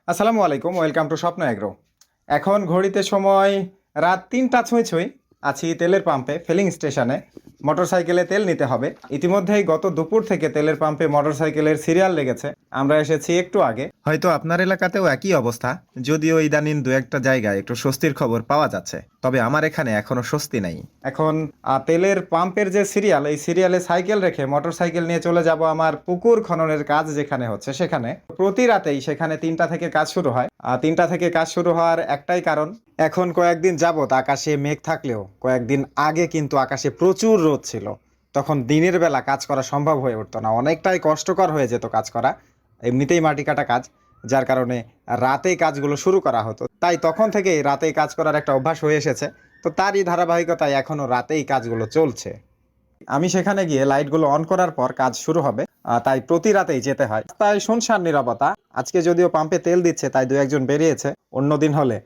আসসালামু আলাইকুম, welcome to স্বপ্ন এগ্রো। এখন ঘড়িতে সময় রাত ৩টা ছুঁই ছুঁই। আছি তেলের পাম্পে, ফিলিং স্টেশনে। মোটরসাইকেলে তেল নিতে হবে। ইতিমধ্যেই গত দুপুর থেকে তেলের পাম্পে মোটরসাইকেলের সিরিয়াল লেগেছে। আমরা এসেছি একটু আগে। হয়তো আপনার এলাকাতেও একই অবস্থা, যদিও ইদানিং দু একটা জায়গায় একটু স্বস্তির খবর পাওয়া যাচ্ছে, তবে আমার এখানে এখনো স্বস্তি নাই। এখন তেলের পাম্পের যে সিরিয়াল, এই সিরিয়ালে সাইকেল রেখে মোটরসাইকেল নিয়ে চলে যাব আমার পুকুর খননের কাজ যেখানে হচ্ছে সেখানে। প্রতি রাতেই সেখানে ৩টা থেকে কাজ শুরু হয়। ৩টা থেকে কাজ শুরু হওয়ার একটাই কারণ, এখন কয়েকদিন যাবত আকাশে মেঘ থাকলেও কয়েকদিন আগে কিন্তু আকাশে প্রচুর রোদ ছিল। তখন দিনের বেলা কাজ করা সম্ভব হয়ে উঠতো না, অনেকটাই কষ্টকর হয়ে যেত কাজ করা, এমনিতেই মাটি কাটা কাজ, যার কারণে রাতেই কাজগুলো শুরু করা হতো। তাই তখন থেকেই রাতেই কাজ করার একটা অভ্যাস হয়ে এসেছে। তো তারই ধারাবাহিকতায় এখনও রাতেই কাজগুলো চলছে। আমি সেখানে গিয়ে লাইটগুলো অন করার পর কাজ শুরু হবে, তাই প্রতি রাতেই যেতে হয়। তাই শুনশান নীরবতা। আজকে যদিও পাম্পে তেল দিচ্ছে তাই দু একজন বেরিয়েছে, অন্যদিন হলে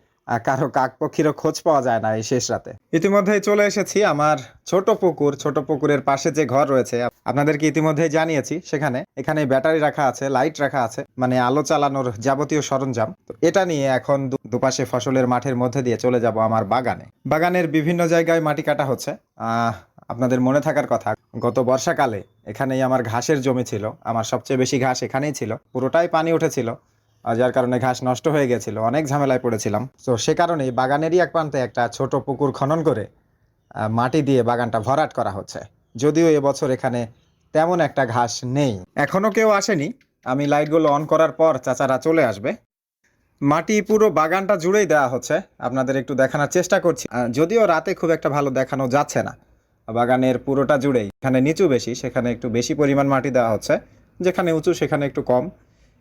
কারো কাকপক্ষীরও খোঁজ পাওয়া যায় না এই শেষ রাতে। ইতিমধ্যেই চলে এসেছি আমার ছোট পুকুর। ছোট পুকুরের পাশে যে ঘর রয়েছে আপনাদেরকে ইতিমধ্যেই জানিয়েছি, এখানে ব্যাটারি রাখা আছে, লাইট রাখা আছে, মানে আলো চালানোর যাবতীয় সরঞ্জাম। তো এটা নিয়ে এখন দুপাশে ফসলের মাঠের মধ্যে দিয়ে চলে যাব আমার বাগানে। বাগানের বিভিন্ন জায়গায় মাটি কাটা হচ্ছে। আপনাদের মনে থাকার কথা, গত বর্ষাকালে এখানেই আমার ঘাসের জমি ছিল। আমার সবচেয়ে বেশি ঘাস এখানেই ছিল, পুরোটাই পানি উঠেছিল, যার কারণে ঘাস নষ্ট হয়ে গেছিল, অনেক ঝামেলায় পড়েছিলাম। তো সে কারণেই বাগানেরই এক প্রান্তে একটা ছোট পুকুর খনন করে মাটি দিয়ে বাগানটা ভরাট করা হচ্ছে। যদিও এবছর এখানে তেমন একটা ঘাস নেই, এখনো কেউ আসেনি। আমি লাইটগুলো অন করার পর চাচারা চলে আসবে। মাটি পুরো বাগানটা জুড়েই দেওয়া হচ্ছে, আপনাদের একটু দেখানোর চেষ্টা করছি। যদিও রাতে খুব একটা ভালো দেখানো যাচ্ছে না। বাগানের পুরোটা জুড়েই, এখানে নিচু বেশি সেখানে একটু বেশি পরিমাণ মাটি দেওয়া হচ্ছে, যেখানে উঁচু সেখানে একটু কম,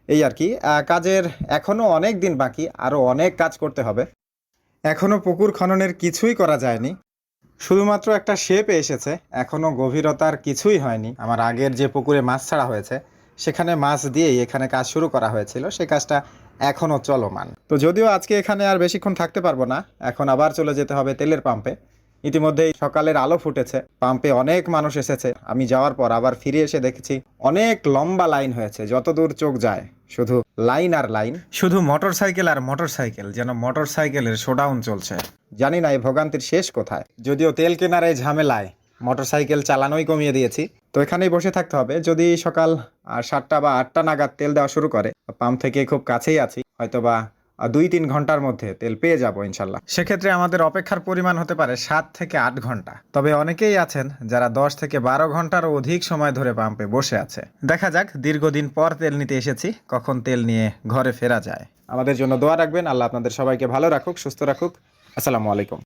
এই আর কি। কাজের এখনও অনেক দিন বাকি, আরও অনেক কাজ করতে হবে। এখনও পুকুর খননের কিছুই করা যায়নি, শুধুমাত্র একটা শেপে এসেছে, এখনও গভীরতার কিছুই হয়নি। আমার আগের যে পুকুরে মাছ ছাড়া হয়েছে সেখানে মাছ দিয়েই এখানে কাজ শুরু করা হয়েছিল, সে কাজটা এখনও চলমান। তো যদিও আজকে এখানে আর বেশিক্ষণ থাকতে পারবো না, এখন আবার চলে যেতে হবে তেলের পাম্পে। ইতিমধ্যেই সকালের আলো ফুটেছে, পাম্পে অনেক মানুষ এসেছে। আমি যাওয়ার পর আবার ফিরে এসে দেখেছি অনেক লম্বা লাইন হয়েছে, যতদূর চোখ যায় শুধু লাইন আর লাইন, শুধু মোটরসাইকেল আর মোটরসাইকেল, যেন মোটরসাইকেলের শোডাউন চলছে। জানি না এই ভোগান্তির শেষ কোথায়। যদিও তেল কেনার এই ঝামেলায় মোটরসাইকেল চালানোই কমিয়ে দিয়েছি, তো এখানেই বসে থাকতে হবে। যদি সকাল 7টা বা 8টা নাগাদ তেল দেওয়া শুরু করে, পাম্প থেকে খুব কাছেই আছি, হয়তোবা 2-3 ঘন্টার মধ্যে তেল পেয়ে যাবো ইনশাল্লাহ। সেক্ষেত্রে আমাদের অপেক্ষার পরিমাণ হতে পারে 7 থেকে 8 ঘন্টা। তবে অনেকেই আছেন যারা 10 থেকে 12 ঘন্টারও অধিক সময় ধরে পাম্পে বসে আছে। দেখা যাক, দীর্ঘদিন পর তেল নিতে এসেছি, কখন তেল নিয়ে ঘরে ফেরা যায়। আমাদের জন্য দোয়া রাখবেন। আল্লাহ আপনাদের সবাইকে ভালো রাখুক, সুস্থ রাখুক। আসসালামু আলাইকুম।